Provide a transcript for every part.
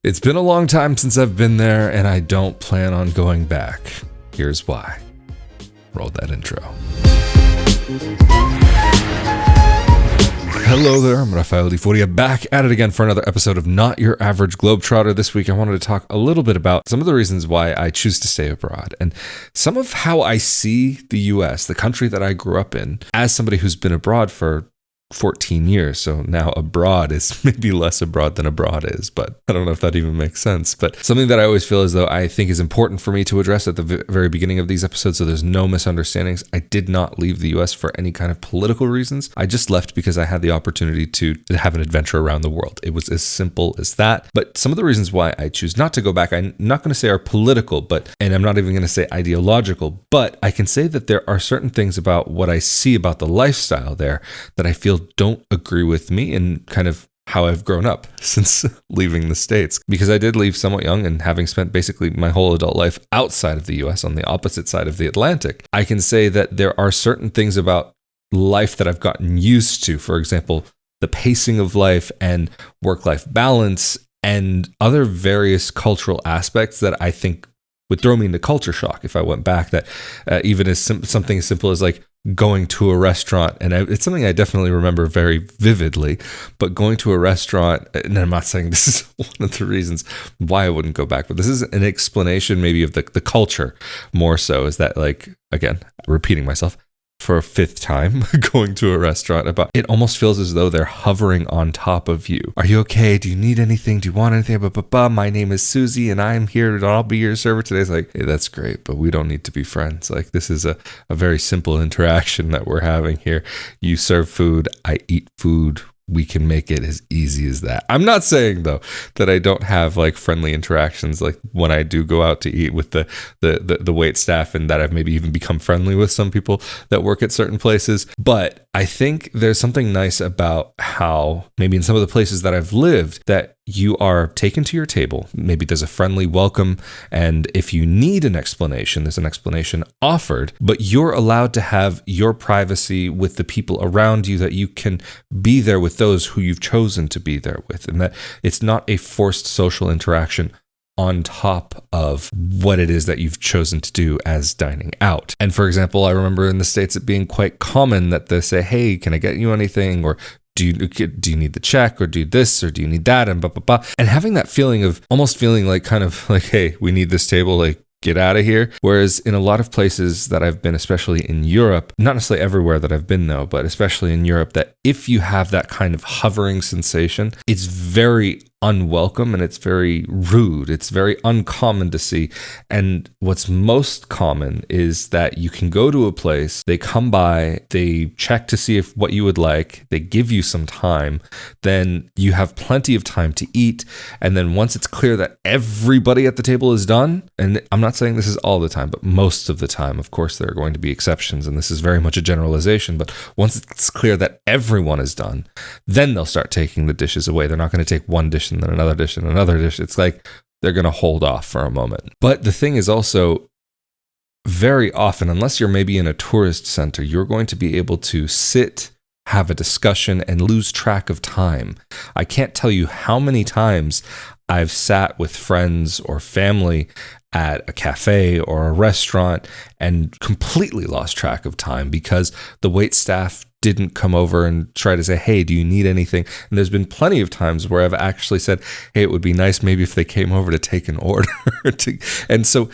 It's been a long time since I've been there, and I don't plan on going back. Here's why. Roll that intro. Hello there, I'm Rafael Di Furia, back at it again for another episode of Not Your Average Globetrotter. This week I wanted to talk a little bit about some of the reasons why I choose to stay abroad and some of how I see the US, the country that I grew up in, as somebody who's been abroad for 14 years. So now abroad is maybe less abroad than abroad is, but I don't know if that even makes sense. But something that I always feel as though I think is important for me to address at the very beginning of these episodes, so there's no misunderstandings. I did not leave the US for any kind of political reasons. I just left because I had the opportunity to have an adventure around the world. It was as simple as that. But some of the reasons why I choose not to go back, I'm not going to say are political, and I'm not even going to say ideological, but I can say that there are certain things about what I see about the lifestyle there that I feel don't agree with me and kind of how I've grown up since leaving the States. Because I did leave somewhat young, and having spent basically my whole adult life outside of the US on the opposite side of the Atlantic, I can say that there are certain things about life that I've gotten used to. For example, the pacing of life and work-life balance and other various cultural aspects that I think would throw me into culture shock if I went back. That even as something as simple as like going to a restaurant, and it's something I definitely remember very vividly, but going to a restaurant, and I'm not saying this is one of the reasons why I wouldn't go back, but this is an explanation maybe of the culture more so, is that, like, again, repeating myself for a fifth time, going to a restaurant, about it almost feels as though they're hovering on top of you. Are you okay? Do you need anything? Do you want anything? My name is Susie and I'm here and I'll be your server today. It's like, hey, that's great, but we don't need to be friends. Like, this is a very simple interaction that we're having here. You serve food, I eat food. We can make it as easy as that. I'm not saying, though, that I don't have like friendly interactions, like when I do go out to eat with the wait staff, and that I've maybe even become friendly with some people that work at certain places. But I think there's something nice about how maybe in some of the places that I've lived, that you are taken to your table. Maybe there's a friendly welcome, and if you need an explanation, there's an explanation offered, but you're allowed to have your privacy with the people around you, that you can be there with those who you've chosen to be there with, and that it's not a forced social interaction on top of what it is that you've chosen to do as dining out. And for example, I remember in the States it being quite common that they say, hey, can I get you anything? Or do you need the check, or do this, or do you need that, and blah, blah, blah. And having that feeling of almost feeling like kind of like, hey, we need this table, like, get out of here. Whereas in a lot of places that I've been, especially in Europe, not necessarily everywhere that I've been though, but especially in Europe, that if you have that kind of hovering sensation, it's very unwelcome and it's very rude. It's very uncommon to see. And what's most common is that you can go to a place, they come by, they check to see if what you would like, they give you some time, then you have plenty of time to eat. And then once it's clear that everybody at the table is done, and I'm not saying this is all the time, but most of the time, of course, there are going to be exceptions, and this is very much a generalization, but once it's clear that everyone is done, then they'll start taking the dishes away. They're not going to take one dish and then another dish and another dish. It's like they're going to hold off for a moment. But the thing is also, very often, unless you're maybe in a tourist center, you're going to be able to sit, have a discussion, and lose track of time. I can't tell you how many times I've sat with friends or family at a cafe or a restaurant and completely lost track of time because the wait staff didn't come over and try to say, hey, do you need anything? And there's been plenty of times where I've actually said, hey, it would be nice maybe if they came over to take an order. And so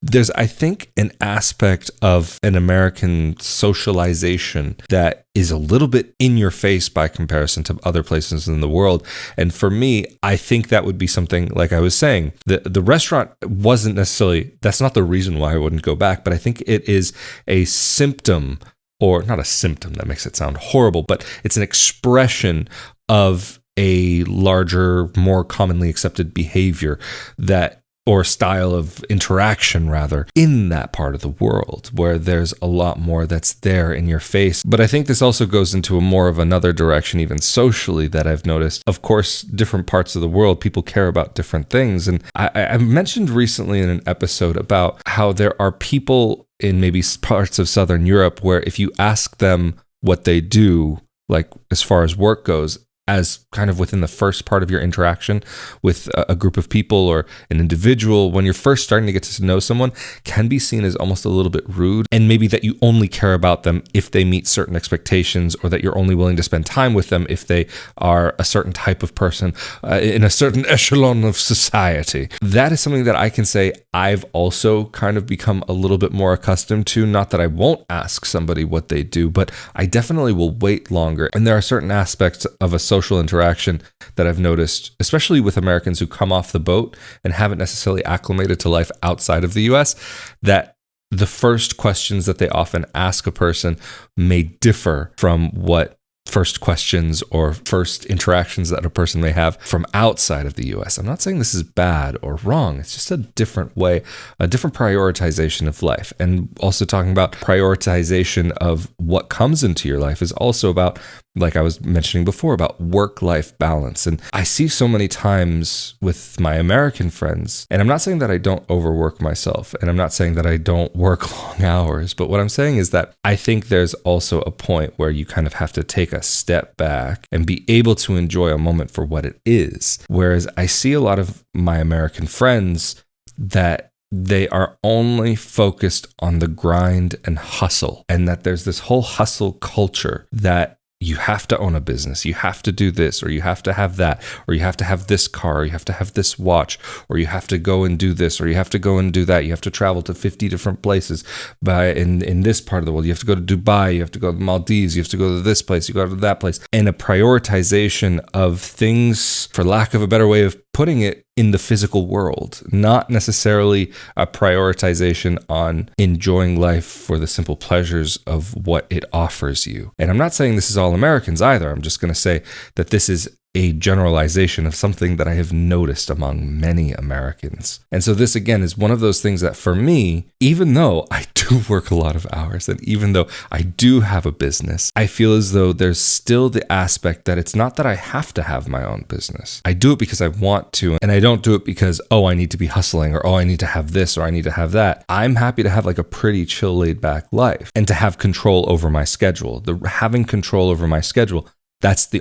there's, I think, an aspect of an American socialization that is a little bit in your face by comparison to other places in the world. And for me, I think that would be something, like I was saying, the restaurant wasn't necessarily, that's not the reason why I wouldn't go back, but I think it is a symptom, or not a symptom, that makes it sound horrible, but it's an expression of a larger, more commonly accepted behavior that, or style of interaction rather, in that part of the world where there's a lot more that's there in your face. But I think this also goes into a more of another direction, even socially, that I've noticed. Of course, different parts of the world, people care about different things. And I mentioned recently in an episode about how there are people in maybe parts of Southern Europe where if you ask them what they do, like as far as work goes, as kind of within the first part of your interaction with a group of people or an individual, when you're first starting to get to know someone, can be seen as almost a little bit rude, and maybe that you only care about them if they meet certain expectations, or that you're only willing to spend time with them if they are a certain type of person in a certain echelon of society. That is something that I can say I've also kind of become a little bit more accustomed to. Not that I won't ask somebody what they do, but I definitely will wait longer. And there are certain aspects of a social interaction that I've noticed, especially with Americans who come off the boat and haven't necessarily acclimated to life outside of the US, that the first questions that they often ask a person may differ from what first questions or first interactions that a person may have from outside of the US. I'm not saying this is bad or wrong. It's just a different way, a different prioritization of life. And also talking about prioritization of what comes into your life is also about, like I was mentioning before, about work-life balance. And I see so many times with my American friends, and I'm not saying that I don't overwork myself, and I'm not saying that I don't work long hours, but what I'm saying is that I think there's also a point where you kind of have to take a step back and be able to enjoy a moment for what it is. Whereas I see a lot of my American friends that they are only focused on the grind and hustle, and that there's this whole hustle culture that you have to own a business, you have to do this, or you have to have that, or you have to have this car, or you have to have this watch, or you have to go and do this, or you have to go and do that. You have to travel to 50 different places in this part of the world. You have to go to Dubai, you have to go to the Maldives, you have to go to this place, you go to that place. And a prioritization of things, for lack of a better way of putting it, in the physical world, not necessarily a prioritization on enjoying life for the simple pleasures of what it offers you. And I'm not saying this is all Americans either. I'm just going to say that this is a generalization of something that I have noticed among many Americans. And so this, again, is one of those things that for me, even though I do work a lot of hours, and even though I do have a business, I feel as though there's still the aspect that it's not that I have to have my own business. I do it because I want to, and I don't do it because, I need to be hustling, or, I need to have this, or I need to have that. I'm happy to have like a pretty chill, laid back life, and to have control over my schedule. Having control over my schedule, that's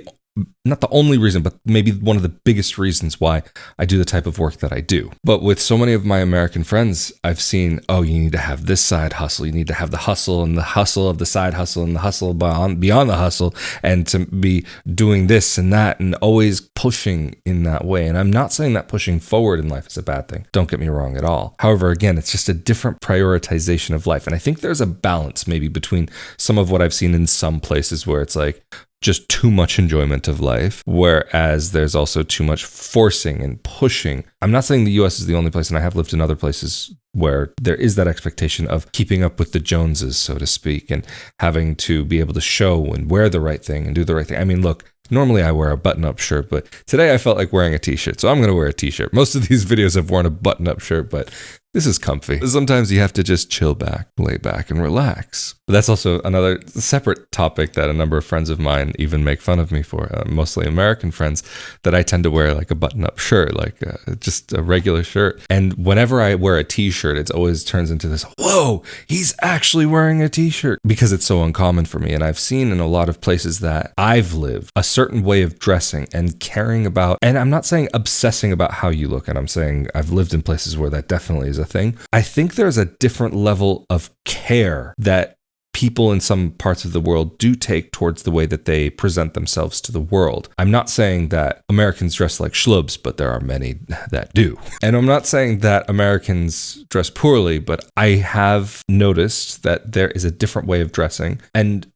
not the only reason, but maybe one of the biggest reasons why I do the type of work that I do. But with so many of my American friends, I've seen, you need to have this side hustle. You need to have the hustle and the hustle of the side hustle and the hustle beyond the hustle, and to be doing this and that and always pushing in that way. And I'm not saying that pushing forward in life is a bad thing. Don't get me wrong at all. However, again, it's just a different prioritization of life. And I think there's a balance maybe between some of what I've seen in some places where it's like, just too much enjoyment of life, whereas there's also too much forcing and pushing. I'm not saying the US is the only place, and I have lived in other places where there is that expectation of keeping up with the Joneses, so to speak, and having to be able to show and wear the right thing and do the right thing. I mean, look, normally I wear a button-up shirt, but today I felt like wearing a t-shirt, so I'm going to wear a t-shirt. Most of these videos I've worn a button-up shirt, but this is comfy. Sometimes you have to just chill back, lay back, and relax. But that's also another separate topic that a number of friends of mine even make fun of me for, mostly American friends, that I tend to wear like a button-up shirt, like just a regular shirt. And whenever I wear a t-shirt, it always turns into this, whoa, he's actually wearing a t-shirt, because it's so uncommon for me. And I've seen in a lot of places that I've lived a certain way of dressing and caring about, and I'm not saying obsessing about how you look, and I'm saying I've lived in places where that definitely is a thing. I think there's a different level of care that people in some parts of the world do take towards the way that they present themselves to the world. I'm not saying that Americans dress like schlubs, but there are many that do. And I'm not saying that Americans dress poorly, but I have noticed that there is a different way of dressing and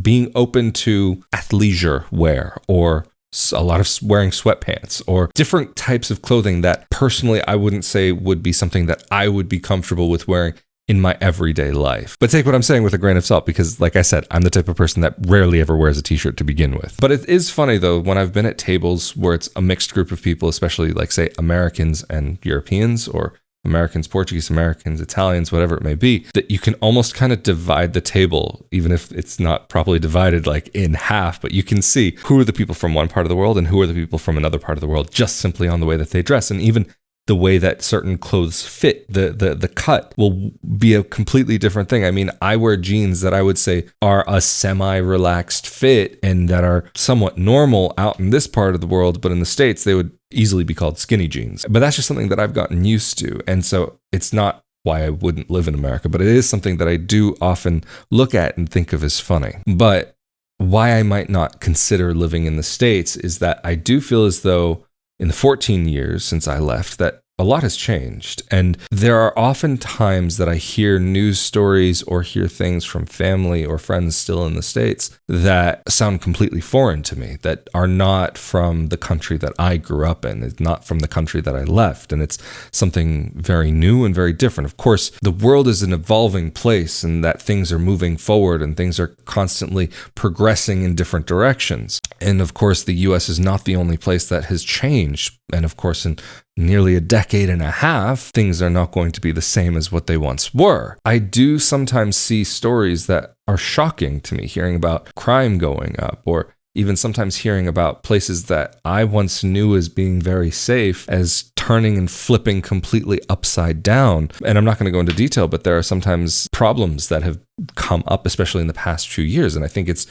being open to athleisure wear, or a lot of wearing sweatpants, or different types of clothing that personally I wouldn't say would be something that I would be comfortable with wearing in my everyday life. But take what I'm saying with a grain of salt, because like I said, I'm the type of person that rarely ever wears a t-shirt to begin with. But it is funny though, when I've been at tables where it's a mixed group of people, especially like say Americans and Europeans, or Americans, Portuguese Americans, Italians, whatever it may be, that you can almost kind of divide the table, even if it's not properly divided like in half, but you can see who are the people from one part of the world and who are the people from another part of the world, just simply on the way that they dress. And even the way that certain clothes fit, the cut will be a completely different thing. I mean, I wear jeans that I would say are a semi-relaxed fit and that are somewhat normal out in this part of the world, but in the States, they would easily be called skinny jeans. But that's just something that I've gotten used to. And so it's not why I wouldn't live in America, but it is something that I do often look at and think of as funny. But why I might not consider living in the States is that I do feel as though in the 14 years since I left, that a lot has changed. And there are often times that I hear news stories or hear things from family or friends still in the States that sound completely foreign to me, that are not from the country that I grew up in. It's not from the country that I left. And it's something very new and very different. Of course, the world is an evolving place and that things are moving forward and things are constantly progressing in different directions. And of course, the US is not the only place that has changed. And of course, in nearly a decade and a half, things are not going to be the same as what they once were. I do sometimes see stories that are shocking to me, hearing about crime going up, or even sometimes hearing about places that I once knew as being very safe as turning and flipping completely upside down. And I'm not going to go into detail, but there are sometimes problems that have come up, especially in the past few years. And I think it's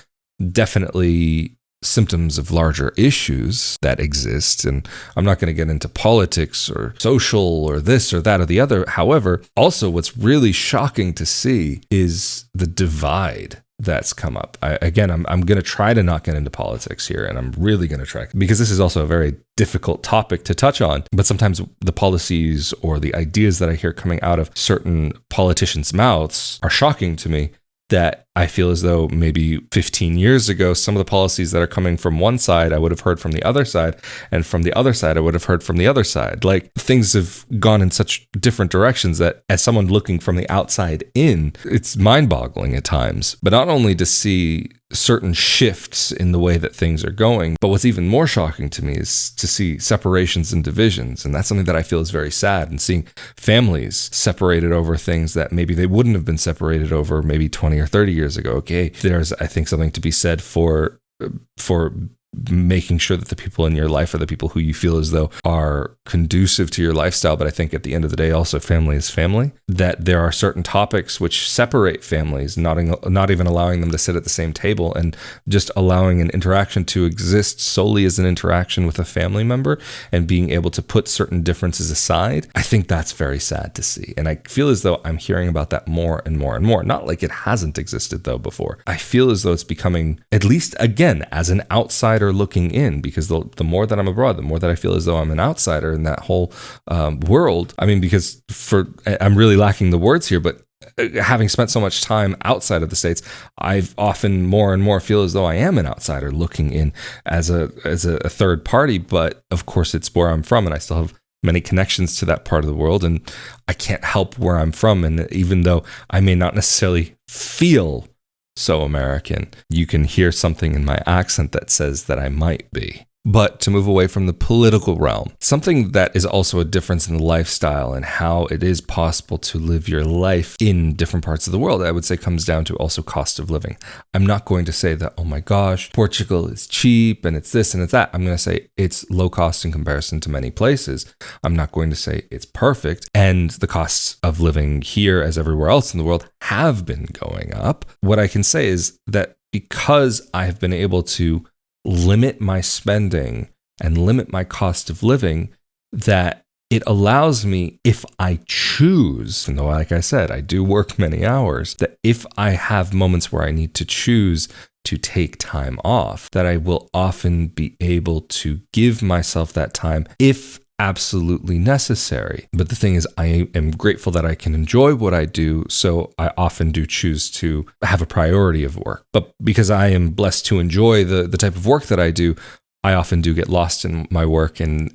definitely symptoms of larger issues that exist. And I'm not going to get into politics or social or this or that or the other. However, also what's really shocking to see is the divide that's come up. I'm going to try to not get into politics here, and I'm really going to try, because this is also a very difficult topic to touch on. But sometimes the policies or the ideas that I hear coming out of certain politicians' mouths are shocking to me, that I feel as though maybe 15 years ago, some of the policies that are coming from one side, I would have heard from the other side. And from the other side, I would have heard from the other side. Like, things have gone in such different directions that as someone looking from the outside in, it's mind-boggling at times. But not only to see certain shifts in the way that things are going, but what's even more shocking to me is to see separations and divisions. And that's something that I feel is very sad, and seeing families separated over things that maybe they wouldn't have been separated over maybe 20 or 30 years ago. Okay, there's, I think, something to be said for making sure that the people in your life are the people who you feel as though are conducive to your lifestyle. But I think at the end of the day, also, family is family. That there are certain topics which separate families, not even allowing them to sit at the same table, and just allowing an interaction to exist solely as an interaction with a family member, and being able to put certain differences aside. I think that's very sad to see. And I feel as though I'm hearing about that more and more and more. Not like it hasn't existed though before. I feel as though it's becoming, at least again, as an outsider looking in, because the more that I'm abroad, the more that I feel as though I'm an outsider in that whole world. I mean, because I'm really lacking the words here, but having spent so much time outside of the States, I've often more and more feel as though I am an outsider looking in as a third party. But of course, it's where I'm from, and I still have many connections to that part of the world, and I can't help where I'm from. And even though I may not necessarily feel so American, you can hear something in my accent that says that I might be. But to move away from the political realm, something that is also a difference in the lifestyle and how it is possible to live your life in different parts of the world, I would say comes down to also cost of living. I'm not going to say that, oh my gosh, Portugal is cheap and it's this and it's that. I'm going to say it's low cost in comparison to many places. I'm not going to say it's perfect. And the costs of living here, as everywhere else in the world, have been going up. What I can say is that because I have been able to limit my spending and limit my cost of living, that it allows me, if I choose, and though, like I said, I do work many hours, that if I have moments where I need to choose to take time off, that I will often be able to give myself that time if absolutely necessary. But the thing is, I am grateful that I can enjoy what I do, so I often do choose to have a priority of work. But because I am blessed to enjoy the type of work that I do, I often do get lost in my work and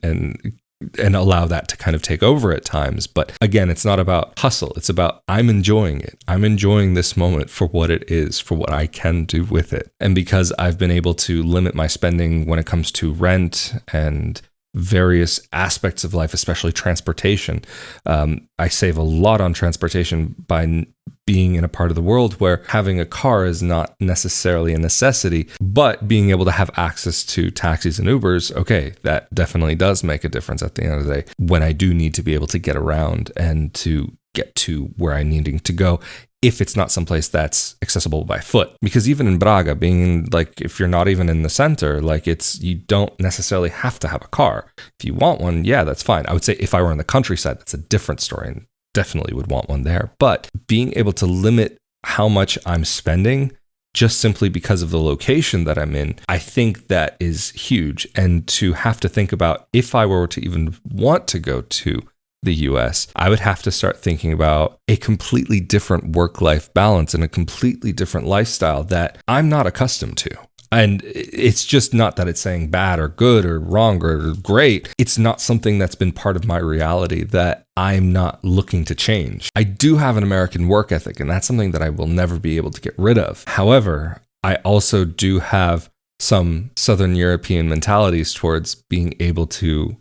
allow that to kind of take over at times. But again, it's not about hustle. It's about I'm enjoying it. I'm enjoying this moment for what it is, for what I can do with it. And because I've been able to limit my spending when it comes to rent and various aspects of life, especially transportation. I save a lot on transportation by being in a part of the world where having a car is not necessarily a necessity, but being able to have access to taxis and Ubers, okay, that definitely does make a difference at the end of the day when I do need to be able to get around and to get to where I'm needing to go, if it's not someplace that's accessible by foot. Because even in Braga, being like, if you're not even in the center, like you don't necessarily have to have a car. If you want one, yeah, that's fine. I would say if I were in the countryside, that's a different story and definitely would want one there. But being able to limit how much I'm spending just simply because of the location that I'm in, I think that is huge. And to have to think about if I were to even want to go to the US, I would have to start thinking about a completely different work-life balance and a completely different lifestyle that I'm not accustomed to. And it's just not that it's saying bad or good or wrong or great. It's not something that's been part of my reality that I'm not looking to change. I do have an American work ethic, and that's something that I will never be able to get rid of. However, I also do have some Southern European mentalities towards being able to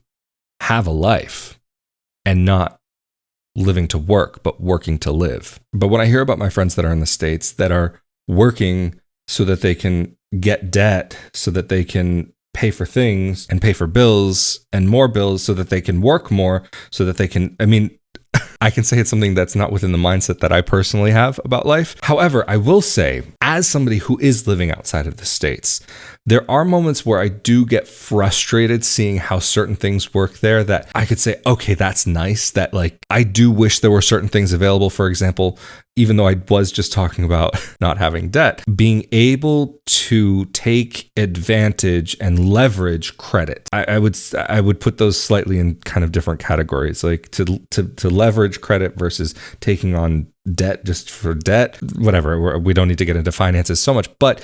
have a life and not living to work, but working to live. But when I hear about my friends that are in the States that are working so that they can get debt, so that they can pay for things and pay for bills and more bills so that they can work more, so that they can, I can say it's something that's not within the mindset that I personally have about life. However, I will say, as somebody who is living outside of the States, there are moments where I do get frustrated seeing how certain things work there that I could say, okay, that's nice. That I do wish there were certain things available. For example, even though I was just talking about not having debt, being able to take advantage and leverage credit. I would put those slightly in kind of different categories, like to leverage credit versus taking on debt just for debt, whatever. We don't need to get into finances so much, but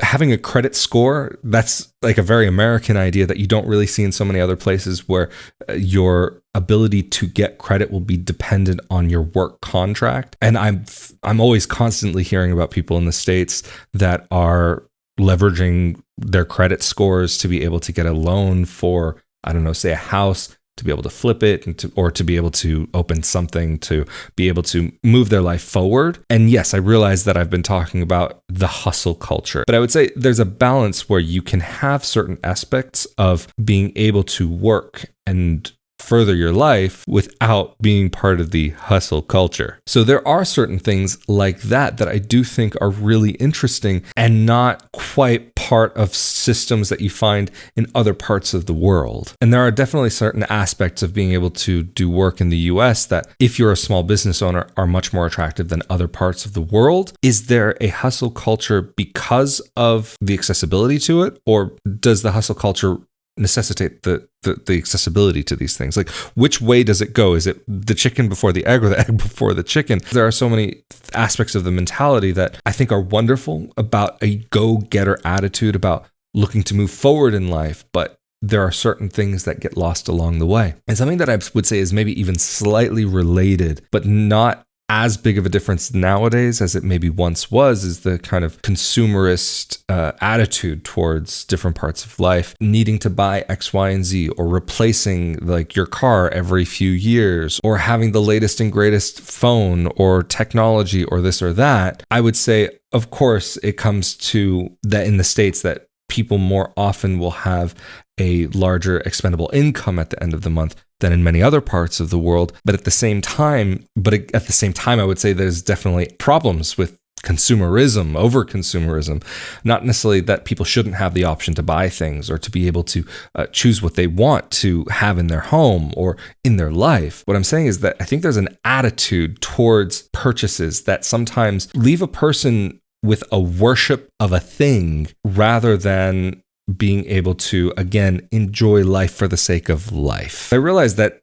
having a credit score, that's like a very American idea that you don't really see in so many other places, where your ability to get credit will be dependent on your work contract. And I'm always constantly hearing about people in the States that are leveraging their credit scores to be able to get a loan for, I don't know, say a house, to be able to flip it or to be able to open something, to be able to move their life forward. And yes, I realize that I've been talking about the hustle culture, but I would say there's a balance where you can have certain aspects of being able to work and further your life without being part of the hustle culture. So there are certain things like that I do think are really interesting and not quite part of systems that you find in other parts of the world. And there are definitely certain aspects of being able to do work in the US that, if you're a small business owner, are much more attractive than other parts of the world. Is there a hustle culture because of the accessibility to it, or does the hustle culture necessitate the accessibility to these things? Like, which way does it go? Is it the chicken before the egg or the egg before the chicken? There are so many aspects of the mentality that I think are wonderful about a go-getter attitude, about looking to move forward in life, but there are certain things that get lost along the way. And something that I would say is maybe even slightly related, but not as big of a difference nowadays as it maybe once was, is the kind of consumerist attitude towards different parts of life, needing to buy X, Y, and Z, or replacing like your car every few years, or having the latest and greatest phone or technology or this or that. I would say, of course, it comes to that in the States that people more often will have a larger expendable income at the end of the month than in many other parts of the world. But at the same time, I would say there's definitely problems with consumerism, over consumerism. Not necessarily that people shouldn't have the option to buy things or to be able to choose what they want to have in their home or in their life. What I'm saying is that I think there's an attitude towards purchases that sometimes leave a person with a worship of a thing rather than being able to, again, enjoy life for the sake of life. I realize that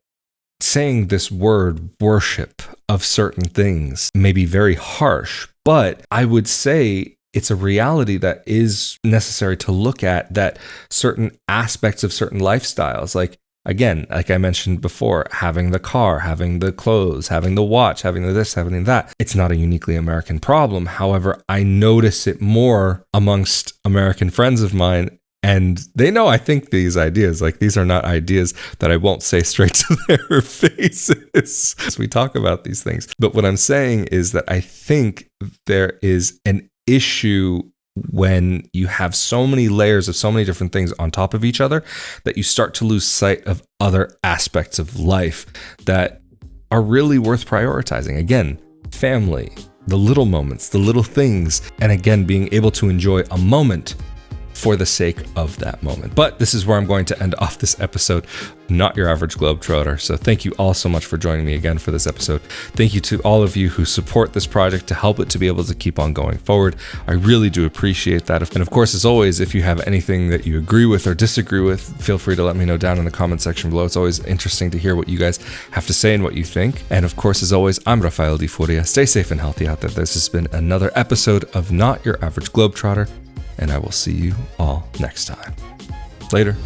saying this word worship of certain things may be very harsh, but I would say it's a reality that is necessary to look at, that certain aspects of certain lifestyles, like, again, like I mentioned before, having the car, having the clothes, having the watch, having the this, having that. It's not a uniquely American problem. However, I notice it more amongst American friends of mine And they know I think these ideas, like these are not ideas that I won't say straight to their faces as we talk about these things. But what I'm saying is that I think there is an issue when you have so many layers of so many different things on top of each other that you start to lose sight of other aspects of life that are really worth prioritizing. Again, family, the little moments, the little things, and again, being able to enjoy a moment for the sake of that moment. But this is where I'm going to end off this episode, Not Your Average Globetrotter. So thank you all so much for joining me again for this episode. Thank you to all of you who support this project to help it to be able to keep on going forward. I really do appreciate that. And of course, as always, if you have anything that you agree with or disagree with, feel free to let me know down in the comment section below. It's always interesting to hear what you guys have to say and what you think. And of course, as always, I'm Rafael Di Furia. Stay safe and healthy out there. This has been another episode of Not Your Average Globetrotter, and I will see you all next time. Later.